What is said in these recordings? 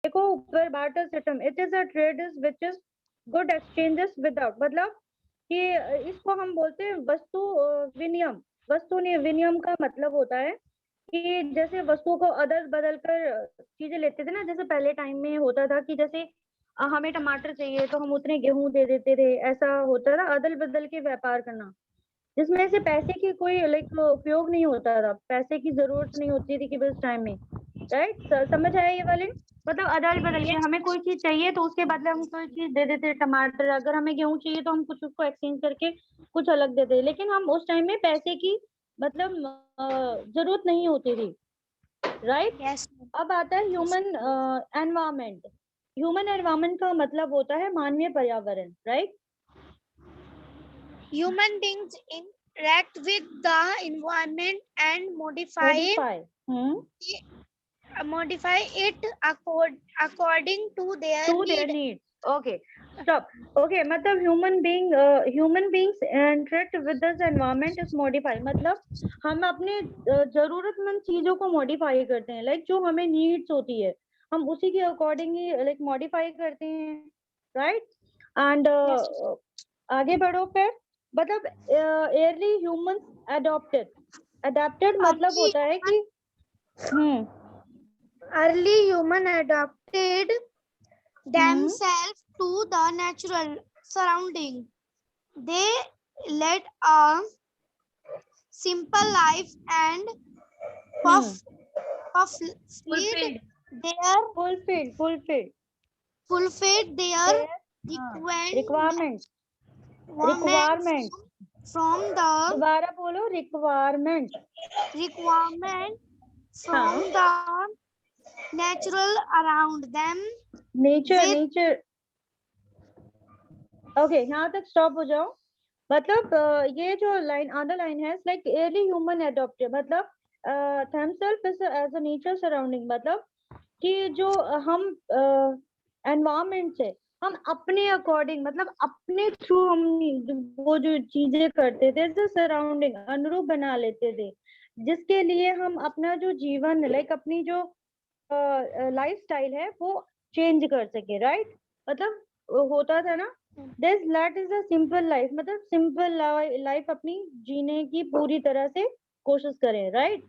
देखो ऊपर barter system, it is a trade which is good exchanges without, मतलब कि इसको हम बोलते हैं वस्तु विनिमय। वस्तु विनिमय का मतलब होता है कि जैसे वस्तुओं को अदल बदल कर चीजें लेते थे ना, जैसे पहले टाइम में होता था कि जैसे हमें टमाटर चाहिए तो हम उतने गेहूं दे देते थे, ऐसा होता था अदल बदल के व्यापार करना, जिसमें से पैसे की कोई लाइक उपयोग नहीं होता था, पैसे की जरूरत नहीं होती थी कि बस टाइम में। राइट, समझ आया ये वाले? मतलब अदल बदल के हमें कोई चीज चाहिए तो उसके बदले हम कोई चीज दे देते, टमाटर, अगर हमें गेहूं चाहिए तो हम कुछ उसको एक्सचेंज करके कुछ अलग दे दे, लेकिन हम उस टाइम में पैसे की मतलब जरूरत नहीं होती थी। राइट। Yes. अब आता है Yes. Human environment. Human environment का मतलब होता है मानवीय पर्यावरण। Right. Human beings interact with the environment and modify. modify it according to their to their need. Needs. Okay, stop. Okay, मतलब human beings interact with this environment is modify, मतलब हम अपने जरूरतमंद चीजों को मॉडिफाई करते हैं, लाइक जो हमें नीड्स होती है हम उसी के अकॉर्डिंग ही लाइक मॉडिफाई करते हैं। राइट। And Yes. आगे बढ़ो फिर। मतलब एयरली ह्यूमंस अडॉप्टेड। अडेप्टेड मतलब Early होता है कि हम्म early human adapted hmm themselves to the natural surrounding. They led a simple life and hmm fulfilled fulfilled, their fulfilled fulfilled their there, हाँ, requirement requirement, requirement requirement, from the दोबारा बोलो, requirement. requirement हाँ, from the natural around them nature with nature. Okay, यहाँ तक stop हो जाओ। मतलब ये जो लाइन आधा लाइन है, लाइक एयरली ह्यूमन एडॉप्टेड, मतलब थेमसेल्फ एज अ नेचर सराउंडिंग, मतलब कि जो हम एनवायरमेंट से हम अपने अकॉर्डिंग, मतलब अपने थ्रू हम वो जो चीजें करते थे जो सराउंडिंग अनुरूप बना लेते थे, जिसके लिए हम अपना जो जीवन लाइक अपनी जो लाइफ स्टाइल है वो चेंज कर सके। राइट। मतलब होता था ना, this that is a simple life, मतलब सिंपल लाइफ अपनी जीने की पूरी तरह से कोशिश करें। राइट।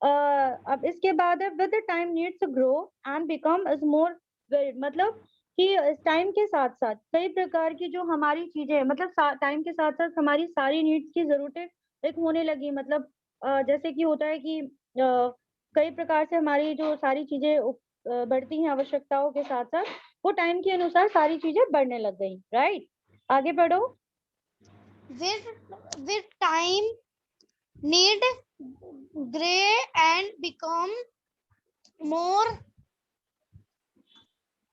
अब इसके बाद है with the time needs grow and become is more varied, मतलब कि इस टाइम के साथ साथ कई प्रकार की जो हमारी चीजें हैं, मतलब टाइम के साथ साथ हमारी सारी नीड्स की जरूरतें एक होने लगी, मतलब जैसे कि होता है कि कई प्रकार से हमारी जो सारी चीजें बढ़ती हैं आवश्यकताओं के साथ साथ, वो टाइम के अनुसार सारी चीजें बढ़ने लग गई। राइट। आगे बढ़ो। with time need gray and become more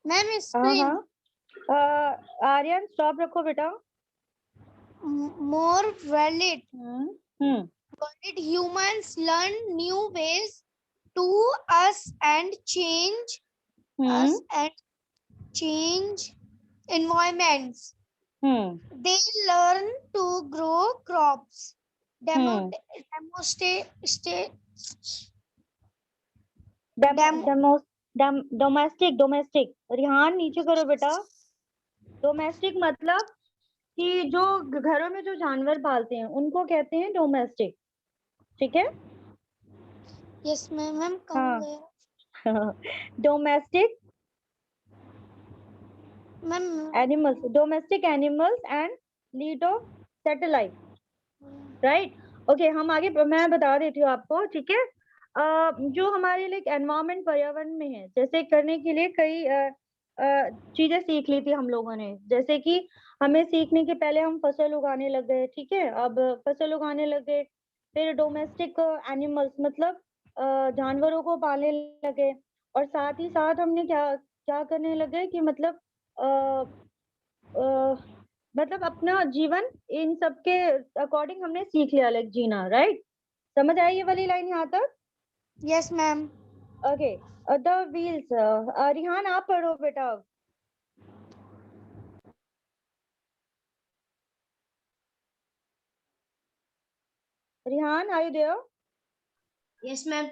ma'am हाँ screen आर्यन स्टॉप रखो बेटा। more valid. Hmm Valid humans learn new ways to us and change hmm us and change environments. Hmm They learn to grow crops. Demo, hmm demo demo, domestic, domestic, Rihan नीचे करो बेटा। Domestic मतलब कि जो घरों में जो जानवर पालते हैं उनको कहते हैं डोमेस्टिक। ठीक है। yes ma'am हाँ। कहूँगा domestic ma'am animals, domestic animals and lead of satellite. Right. Okay, हम आगे मैं बता देती हूँ आपको। ठीक है। जो हमारे लिए एनवायरमेंट पर्यावरण में है, जैसे करने के लिए कई चीजें सीख ली थी हम लोगों ने, जैसे कि हमें सीखने के पहले हम फसल उगाने लग गए। ठीक है, अब फसल उगाने लग गए, फिर डोमेस्टिक एनिमल्स मतलब जानवरों को पालने लगे, और साथ ही साथ हमने क्या क्या करने लगे कि मतलब अ, मतलब अपना जीवन इन सब के अकॉर्डिंग हमने सीख लिया लाइक जीना। राइट। समझ आई ये वाली लाइन यहाँ तक? yes ma'am okay. The wheels, Rihan आप पढ़ो बेटा। Rihan are you there? yes ma'am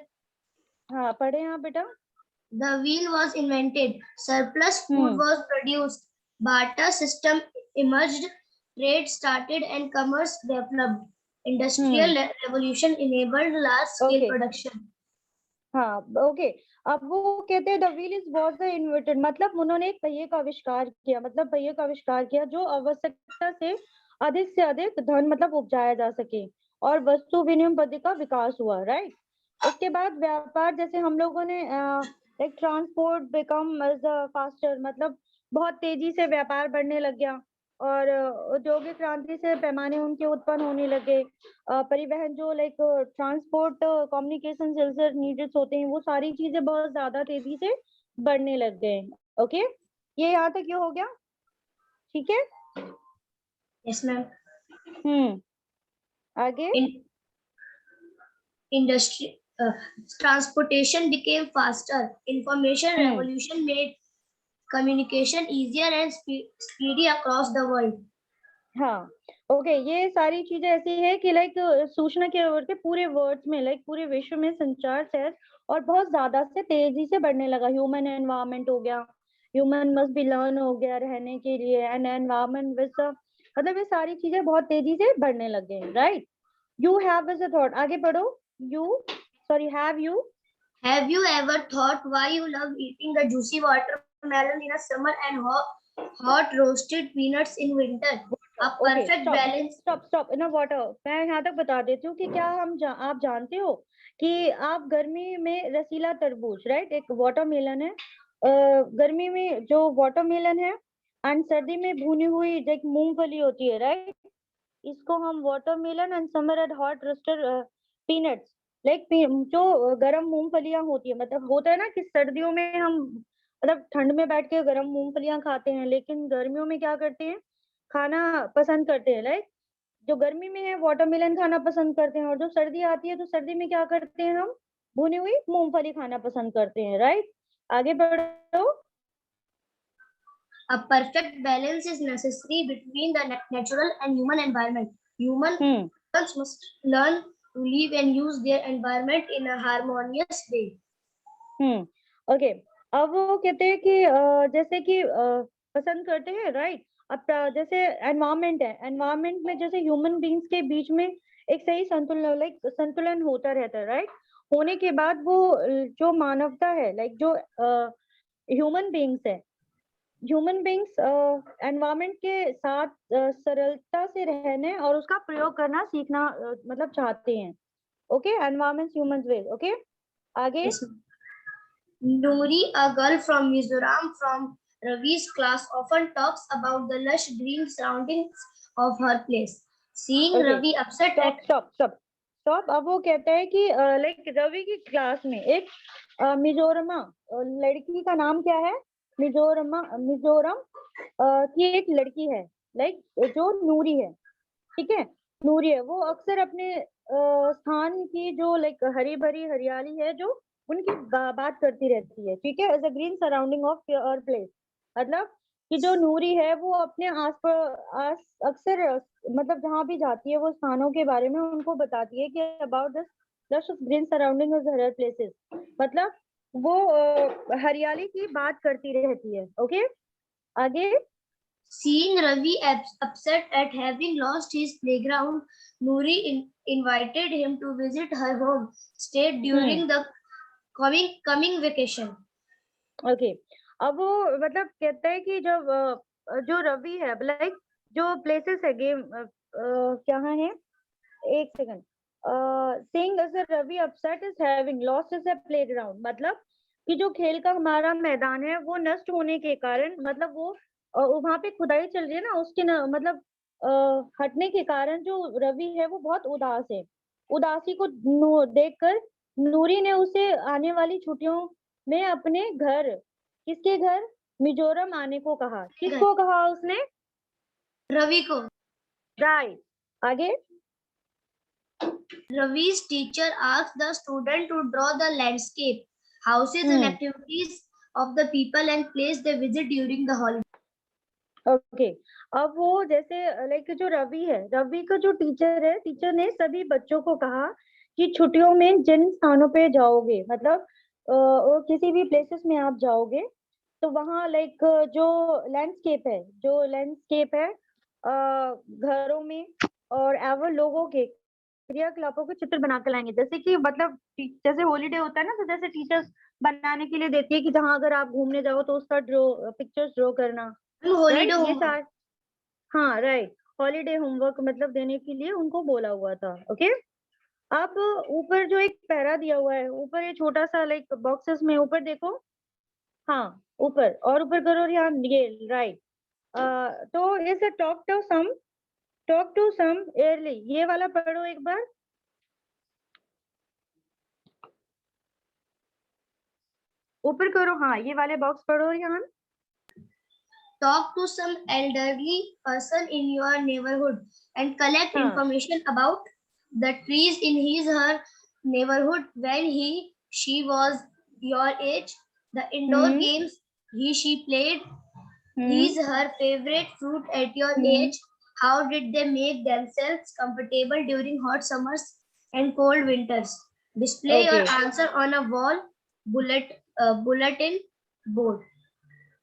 हाँ, पढ़े यहाँ बेटा। The wheel was invented. Surplus food was produced. Barter system emerged. Trade started and commerce developed. Industrial revolution enabled large scale Okay. production. हाँ okay अब वो कहते हैं the wheel is was the invented मतलब उन्होंने एक पहिए का आविष्कार किया मतलब पहिए का आविष्कार किया जो आवश्यकता से अधिक धन मतलब उपजाया जा सके और वस्तु विनिमय पद्धति का विकास हुआ राइट। उसके बाद व्यापार जैसे हम लोगों ने लाइक ट्रांसपोर्ट बिकम फास्टर मतलब बहुत तेजी से व्यापार बढ़ने लग गया और औद्योगिक क्रांति से पैमाने उनके उत्पन्न होने लगे। परिवहन जो like transport communication sensor needed होते हैं वो सारी चीजें बहुत ज्यादा तेजी से बढ़ने लग गए। ओके ये यहाँ तक ये हो गया ठीक है। Yes, ma'am. आगे Industry transportation became faster. Information revolution made communication easier and speedy across the world. हाँ ओके ये सारी चीजें ऐसी है कि लाइक सूचना के पूरे वर्ड्स में लाइक पूरे विश्व में संचार से और बहुत ज्यादा से तेजी से बढ़ने लगा। ह्यूमन एनवायरनमेंट हो गया ह्यूमन मस्ट बी लर्न हो गया रहने के लिए एंड एनवायरनमेंट विद मतलब ये सारी चीजें बहुत तेजी से बढ़ने लग गए right. You have as a thought आगे बढ़ो you sorry have you ever thought why you love eating the juicy watermelon in a summer and hot roasted peanuts in winter? A perfect balance. Stop in water मैं यहाँ तक बता देती हूँ कि क्या आप जानते हो कि आप गर्मी में रसीला तरबूज राइट एक वाटरमेलन है गर्मी में जो वाटरमेलन है एंड सर्दी में भुनी हुई जो मूंगफली होती है राइट इसको हम watermelon and summer at hot roasted peanuts like जो गर्म मूंगफलियां होती है मतलब होता है ना कि सर्दियों में हम मतलब ठंड में बैठ के गर्म मूंगफलियां खाते हैं लेकिन गर्मियों में क्या करते हैं खाना पसंद करते हैं लाइक जो गर्मी में है वाटरमेलन खाना पसंद करते हैं और जो सर्दी आती है तो सर्दी में क्या करते हैं हम भुनी हुई मूंगफली खाना पसंद करते हैं राइट। आगे बढ़ो। A perfect balance is necessary between the natural and human environment. Humans must learn to live and use their environment in a harmonious way. Okay अब वो कहते हैं कि जैसे कि पसंद करते हैं राइट। अब जैसे एनवायरनमेंट है एनवायरनमेंट में जैसे ह्यूमन बींग्स के बीच में एक सही संतुलन लाइक संतुलन होता रहता है राइट। होने के बाद वो जो मानवता है लाइक जो ह्यूमन बींग्स है ह्यूमन बींग्स एनवायरनमेंट के साथ सरलता से रहने और उसका प्रयोग करना सीखना मतलब चाहते हैं। Okay environment human veg okay आगे। Noori, a girl from Mizoram from Ravi's class, often talks about the lush green surroundings of her place. Seeing Ravi upset at stop अब वो कहता है कि लाइक रवि की क्लास में एक मिजोरम लड़की का नाम क्या है मिजोरम की एक लड़की है लाइक जो नूरी है ठीक है नूरी है वो अक्सर अपने स्थान की जो लाइक हरी भरी हरियाली है जो उनकी बात करती रहती है ठीक है as a green surrounding of your place मतलब कि जो नूरी है वो अपने आस अक्सर मतलब जहाँ भी जाती है वो स्थानों के बारे में उनको बताती है कि about this lush of green surrounding of her places मतलब वो हरियाली की बात करती रहती है। ओके आगे। Seeing Ravi upset at having lost his playground, Noori invited him to visit her home state during the coming vacation. Okay अब वो मतलब कहता है कि जब जो रवि है लाइक जो प्लेसेस है गेम क्या है एक second saying as Ravi upset is having lost his playground मतलब कि जो खेल का हमारा मैदान है वो नष्ट होने के कारण मतलब वो वहां पे खुदाई चल रही है ना उसके मतलब हटने के कारण जो रवि है वो बहुत उदास है। उदासी को देखकर नूरी ने उसे आने वाली छुट्टियों में अपने घर किसके घर मिजोरम आने को कहा। किसको कहा उसने रवि को राइट आगे। Ravi's teacher asked the student to draw the landscape, houses and activities of the people and place they visit during the holiday. Okay अब वो जैसे लाइक जो रवि है रवि का जो टीचर है टीचर ने सभी बच्चों को कहा कि छुट्टियों में जिन स्थानों पे जाओगे मतलब और किसी भी प्लेसेस में आप जाओगे तो वहाँ लाइक जो लैंडस्केप है घरों में और एवर लोगों के क्रियाकलापों के चित्र बना के लाएंगे। जैसे कि मतलब जैसे हॉलीडे होता है ना, तो जैसे टीचर्स बनाने के लिए देती है कि जहाँ अगर आप घूमने जाओ तो उसका पिक्चर्स ड्रॉ करना, हॉलीडे राइट? ये होमवर्क। सारे, हाँ राइट, हॉलीडे होमवर्क मतलब देने के लिए उनको बोला हुआ था। ओके, आप ऊपर जो एक पैरा दिया हुआ है, ऊपर ये छोटा सा लाइक बॉक्सेस में ऊपर देखो, हाँ ऊपर, और ऊपर करो यहाँ, ये राइट। तो इसे टॉक टू सम एयरली, ये वाला पढ़ो एक बार, ऊपर करो, हाँ ये वाले बॉक्स पढ़ो यहाँ। Talk to some elderly person in your neighborhood and collect हाँ information about the trees in her neighborhood when she was your age, the indoor hmm games she played, hmm her favorite fruit at your hmm age, how did they make themselves comfortable during hot summers and cold winters. Display your okay. answer on a wall bulletin board.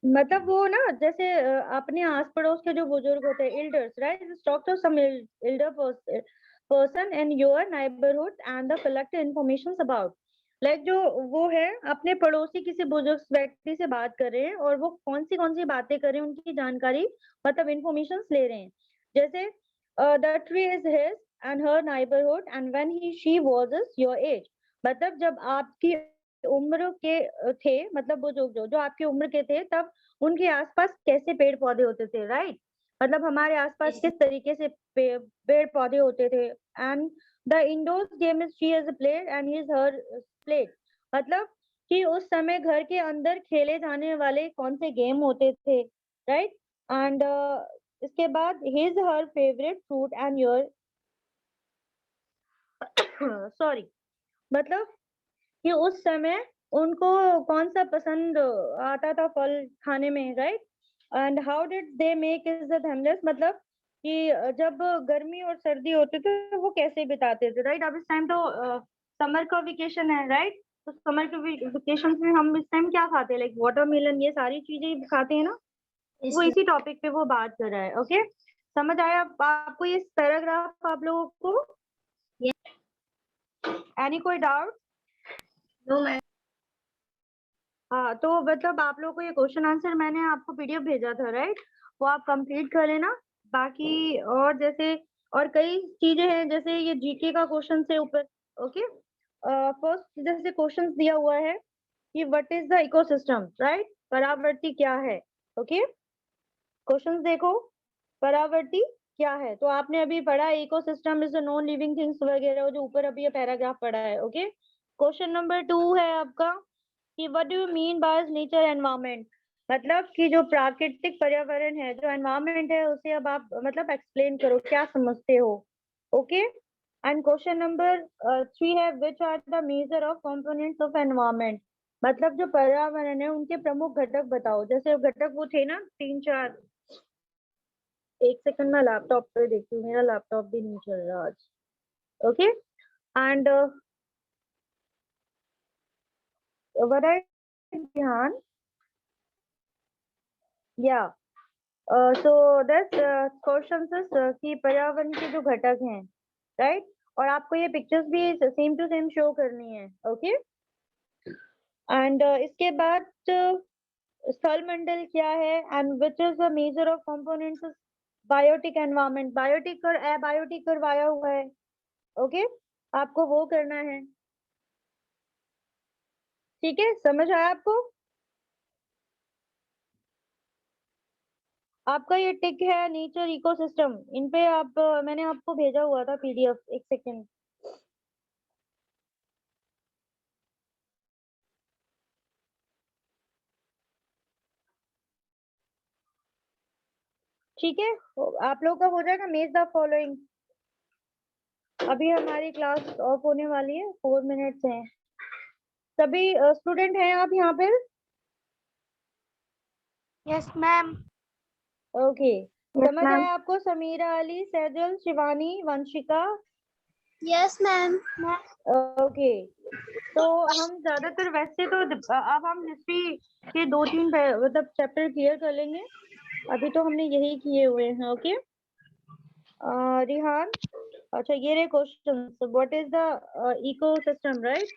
मतलब वो ना जैसे अपने आस पड़ोस के जो बुजुर्ग होते हैं, elders, right, talk to some elder person in your neighbourhood and the collect information about, like जो वो है अपने पड़ोसी किसी बुजुर्ग व्यक्ति से बात कर रहे हैं और वो कौन सी बातें कर रहे हैं उनकी जानकारी मतलब इन्फॉर्मेशन ले रहे हैं। जैसे the tree is his and her neighbourhood and when he she was your age, मतलब जब आपकी उम्र के थे, मतलब वो जो आपकी उम्र के थे तब उनके आसपास कैसे पेड़ पौधे होते थे, राइट? मतलब हमारे आसपास किस तरीके से पेड़ पौधे होते थे। And the indoors game is she is played and he is her played, मतलब कि उस समय घर के अंदर खेले जाने वाले कौन से गेम होते थे, राइट? एंड इसके बाद his her favourite fruit and your sorry, मतलब कि उस समय उनको कौन सा पसंद आता था फल खाने में, right? And how did they make is the thumbless, मतलब कि जब गर्मी और सर्दी होती थी तो वो कैसे बिताते थे, राइट? अब इस टाइम तो समर का वेकेशन है, राइट? तो समर के वेकेशन में हम इस टाइम क्या खाते हैं, लाइक वाटरमेलन, ये सारी चीजें खाते हैं ना, वो इसी टॉपिक पे वो बात कर रहा है। ओके, समझ आया आपको ये पैराग्राफ आप लोगों को? एनी कोई डाउट? No, ma'am. हाँ, तो मतलब आप लोगों को ये क्वेश्चन आंसर मैंने आपको पीडीएफ भेजा था, राइट? वो आप कंप्लीट कर लेना। बाकी और जैसे और कई चीजें हैं, जैसे ये जीके का क्वेश्चन से ऊपर। ओके, फर्स्ट जैसे क्वेश्चन दिया हुआ है कि what is the ecosystem, right? परावर्ती क्या है? ओके, क्वेश्चन देखो, परावर्ती क्या है? तो आपने अभी पढ़ा ecosystem is the non living things वगैरह, जो ऊपर अभी ये पैराग्राफ पढ़ा है। ओके, क्वेश्चन नंबर 2 है आपका कि what do you mean by nature environment, मतलब कि जो प्राकृतिक पर्यावरण है, जो एनवायरनमेंट है, उसे अब आप मतलब एक्सप्लेन करो, क्या समझते हो? ओके, एंड क्वेश्चन नंबर 3 है which are the major of components of environment, मतलब जो पर्यावरण है उनके प्रमुख घटक बताओ। जैसे घटक वो थे ना 3-4, एक सेकंड में लैपटॉप पे देखती हूँ, मेरा लैपटॉप भी नहीं चल रहा आज। ओके, एंड what I ध्यान, या सो दैट क्वेश्चन कि पर्यावरण के जो घटक हैं, राइट? और आपको ये पिक्चर्स भी सेम टू सेम शो करनी है। ओके, एंड इसके बाद स्थल मंडल क्या है and which is the major of components biotic environment, biotic और एबायोटिक करवाया हुआ है। ओके, आपको वो करना है, ठीक है? समझ आया आपको? आपका ये टिक है नेचर इकोसिस्टम, इन पे आप मैंने आपको भेजा हुआ था पीडीएफ, एक सेकंड। ठीक है, आप लोगों का हो जाएगा मेज द फॉलोइंग। अभी हमारी क्लास ऑफ होने वाली है, 4 मिनट्स हैं। सभी स्टूडेंट हैं आप यहाँ पे? Yes, ma'am. ओके, Yes, समझ ma'am. आया आपको? Samira, Ali, Sejal, Shivani, Vanshika, Yes, ma'am. Okay, तो हम ज्यादातर वैसे तो अब हम हिस्ट्री के 2-3 मतलब चैप्टर क्लियर कर लेंगे। अभी तो हमने यही किए हुए हैं। ओके रिहान, अच्छा ये रहे question, what is the ecosystem, right?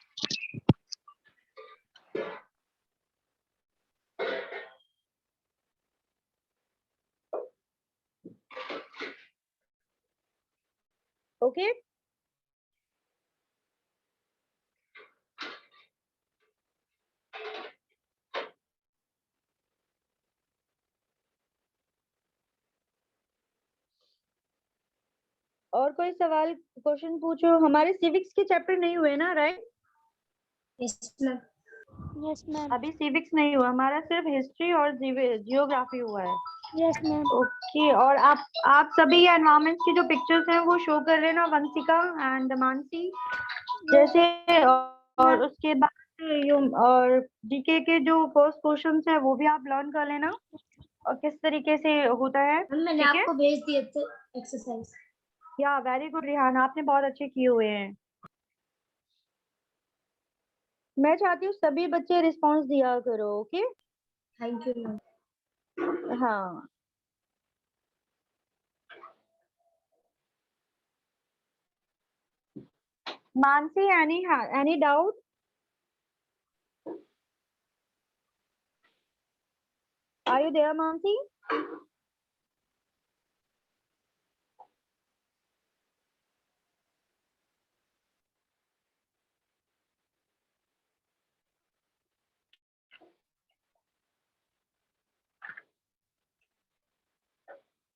Okay और कोई सवाल क्वेश्चन पूछो। हमारे सिविक्स के चैप्टर नहीं हुए ना, right? Yes, ma'am. Yes, ma'am. अभी सिविक्स नहीं हुआ, हमारा सिर्फ हिस्ट्री और जियोग्राफी हुआ है। Yes, ma'am. ओके और आप सभी एनवायरमेंट्स की जो पिक्चर्स हैं वो शो कर लेना, वंशिका एंड मानसी जैसे। और उसके बाद और जीके के जो फर्स्ट क्वेश्चंस है वो भी आप लर्न कर लेना और किस तरीके से होता है। मैंने ठीक है, आपको भेज दिए थे एक्सरसाइज। या वेरी गुड रिहान, आपने बहुत अच्छे किए हुए हैं। मैं चाहती हूँ सभी बच्चे रिस्पांस दिया करो। Okay thank you ma'am. हाँ, Mansi any doubt? Are you there Mansi?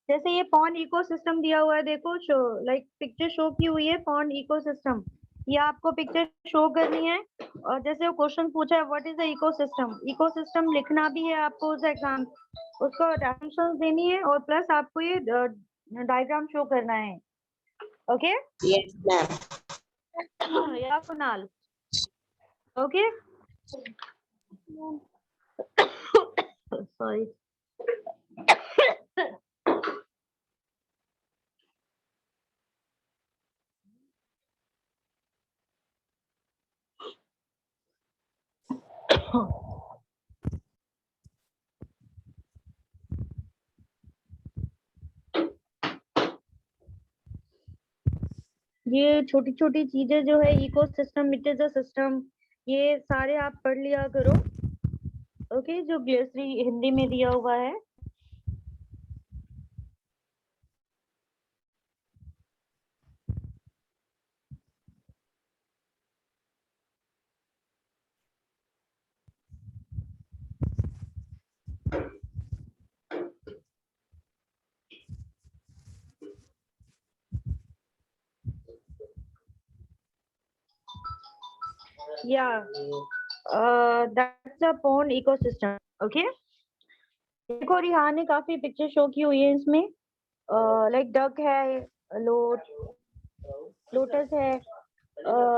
जैसे ये पॉन्ड इकोसिस्टम दिया हुआ है, देखो शो लाइक पिक्चर शो की हुई है पॉन्ड इकोसिस्टम, ये आपको पिक्चर शो करनी है। और जैसे वो क्वेश्चन पूछा है what is the ecosystem, ecosystem लिखना भी है आपको उस एग्जाम, उसको डायमेंशंस देनी है और प्लस आपको ये डायग्राम शो करना है। Okay Yes, ma'am. या कुणाल? ओके सॉरी ये छोटी छोटी चीजें जो है ecosystem, it is a system, ये सारे आप पढ़ लिया करो। ओके जो ग्लेसरी हिंदी में दिया हुआ है। Yeah, that's a pond ecosystem. Okay. देखो रिहान ने काफी पिक्चर शो की हुई है इसमें, लाइक डक है, लोटस है,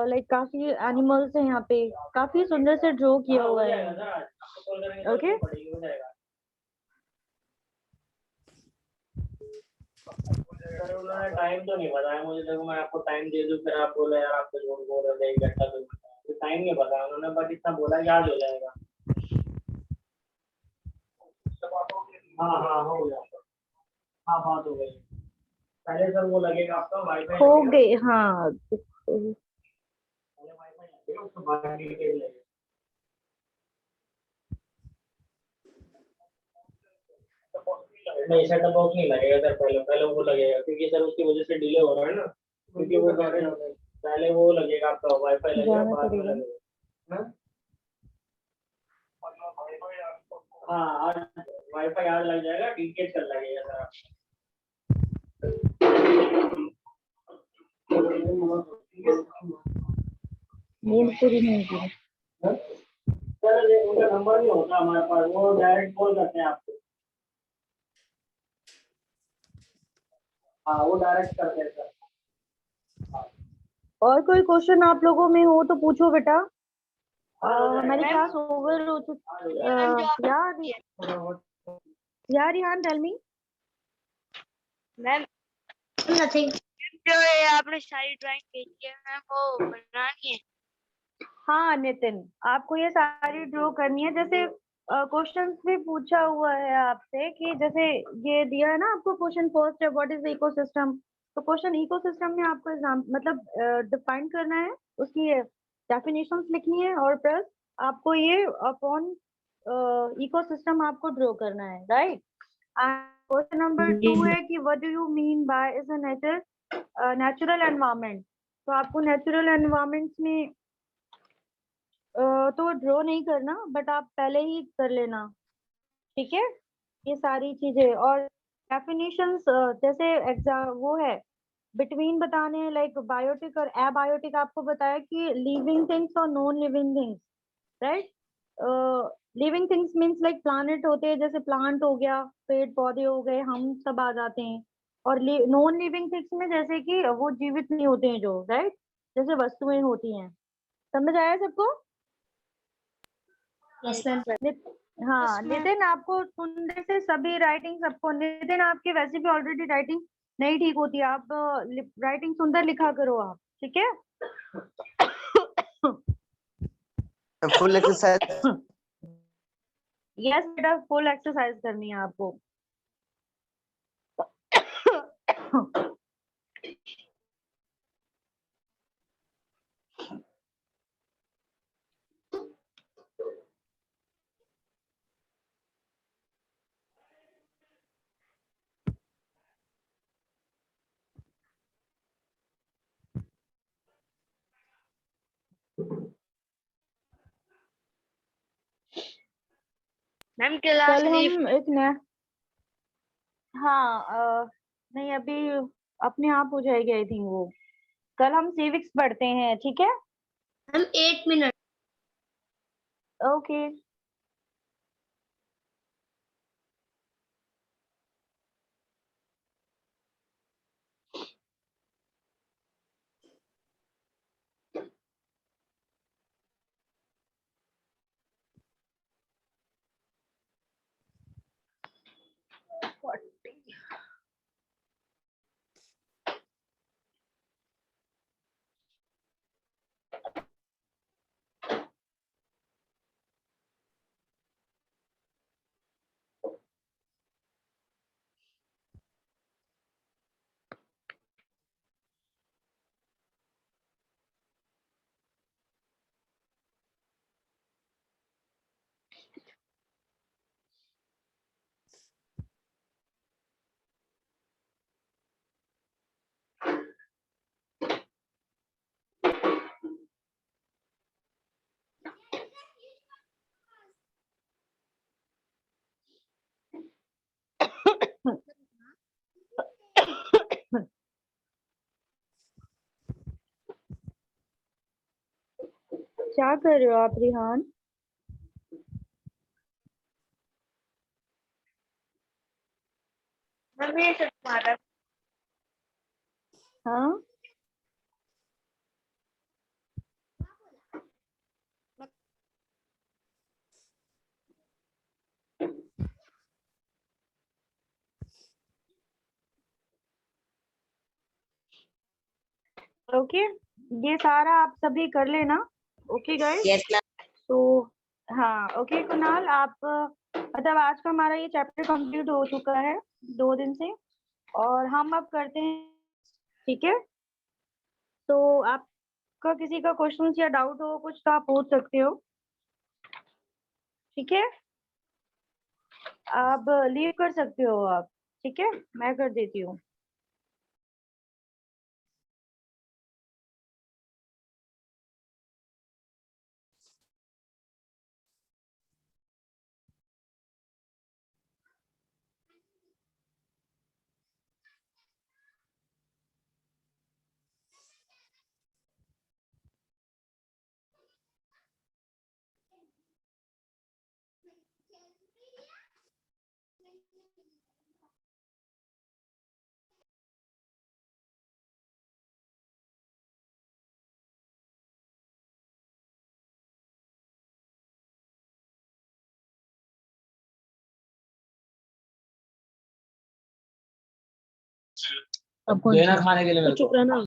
लाइक काफी एनिमल्स है यहाँ पे, काफी सुंदर से ड्रॉ किया हुआ है। ओके सर उन्होंने टाइम तो नहीं बताया मुझे, देखो मैं आपको टाइम दे दूं फिर आप बोले यार आपको झूठ बोल रहे थे 1 घंटा तो टाइम नहीं बताया उन्होंने, बट इतना बोला कि आज हो जाएगा। हाँ हाँ हो गया सर, हाँ बात हो गई। पहले सर वो लगेगा आपका वाईफाई हो गए हाँ। पहले वाईफाई लगेगा उसके बाद डिटेल लगेगा। नहीं सेटअप बॉक्स नहीं लगेगा सर, पहले पहले वो लगेगा क्योंकि सर उसकी वजह से डिले हो रहा है ना, क्योंकि वो कह रहे हैं पहले वो लगेगा आपका वाईफाई लगेगा जाना बाद में पड़ेगा। लगेगा। हाँ? हाँ आज वाईफाई आज लग जाएगा, टिकट कल लगेगा सर आपका। नींद पूरी नहीं की। सर उनका नंबर नहीं होता हमारे पास, वो डायरेक्ट कॉल करते हैं आपको। हाँ वो डायरेक्ट करते हैं सर। और कोई क्वेश्चन आप लोगों में हो तो पूछो बेटा। हमारी क्लास ओवर हो चुकी यार Rihan tell me. Ma'am nothing. जो ये आपने सारी ड्राइंग भेजी है मैम वो बनानी है। हाँ नितिन, आपको ये सारी ड्रॉ करनी है। जैसे क्वेश्चंस भी पूछा हुआ है आपसे कि जैसे ये दिया है ना आपको क्वेश्चन, फर्स्ट है व्हाट इज इकोसिस्टम। तो क्वेश्चन इकोसिस्टम में आपको एग्जाम मतलब डिफाइन करना है, उसकी डेफिनेशंस लिखनी है और प्लस आपको ये अपॉन इकोसिस्टम आपको ड्रॉ करना है, राइट। क्वेश्चन नंबर 2 है कि what do you mean by is a natural environment. तो आपको नेचुरल एनवायरनमेंट्स में तो ड्रॉ नहीं करना, बट आप पहले ही कर लेना, ठीक है। ये सारी चीजें और डेफिनेशंस जैसे एग्जाम वो है बिटवीन बताने हैं, लाइक बायोटिक और एबायोटिक। आपको बताया कि लिविंग थिंग्स और non living things, right. Living things means like planet होते हैं, जैसे प्लांट हो गया, पेड़ पौधे हो गए, हम सब आ जाते हैं। और नॉन लिविंग थिंग्स में जैसे कि वो जीवित नहीं होते हैं जो, राइट, जैसे वस्तुएं होती हैं। समझ आया सबको? Yes ma'am. हाँ नितिन, आपको सुनने से सभी राइटिंग सबको, नितिन आपकी वैसे भी ऑलरेडी राइटिंग नहीं ठीक होती है, आप राइटिंग सुंदर लिखा करो आप, ठीक है। Full exercise. यस बेटा, फुल एक्सरसाइज करनी है आपको। मैम क्लास कल लीव हम एक नया, हाँ नहीं अभी अपने आप हो जाएगी आई थिंक वो। कल हम सिविक्स पढ़ते हैं, ठीक है। हम 8 मिनट। ओके। क्या कर रहे हो आप रिहान? मैम ये सब तुम्हारा हाँ ओके, ये सारा आप सभी कर लेना। Okay guys. Yes ma'am. तो हाँ ओके कुणाल, आप मतलब आज का हमारा ये चैप्टर कंप्लीट हो चुका है 2 दिन से, और हम अब करते हैं, ठीक है। तो आपका किसी का क्वेश्चन या डाउट हो कुछ तो आप पूछ सकते हो, ठीक है। आप लीव कर सकते हो आप, ठीक है, मैं कर देती हूँ। अब कौन देना सा? खाने के लिए तो मेरे चुप को। रहना।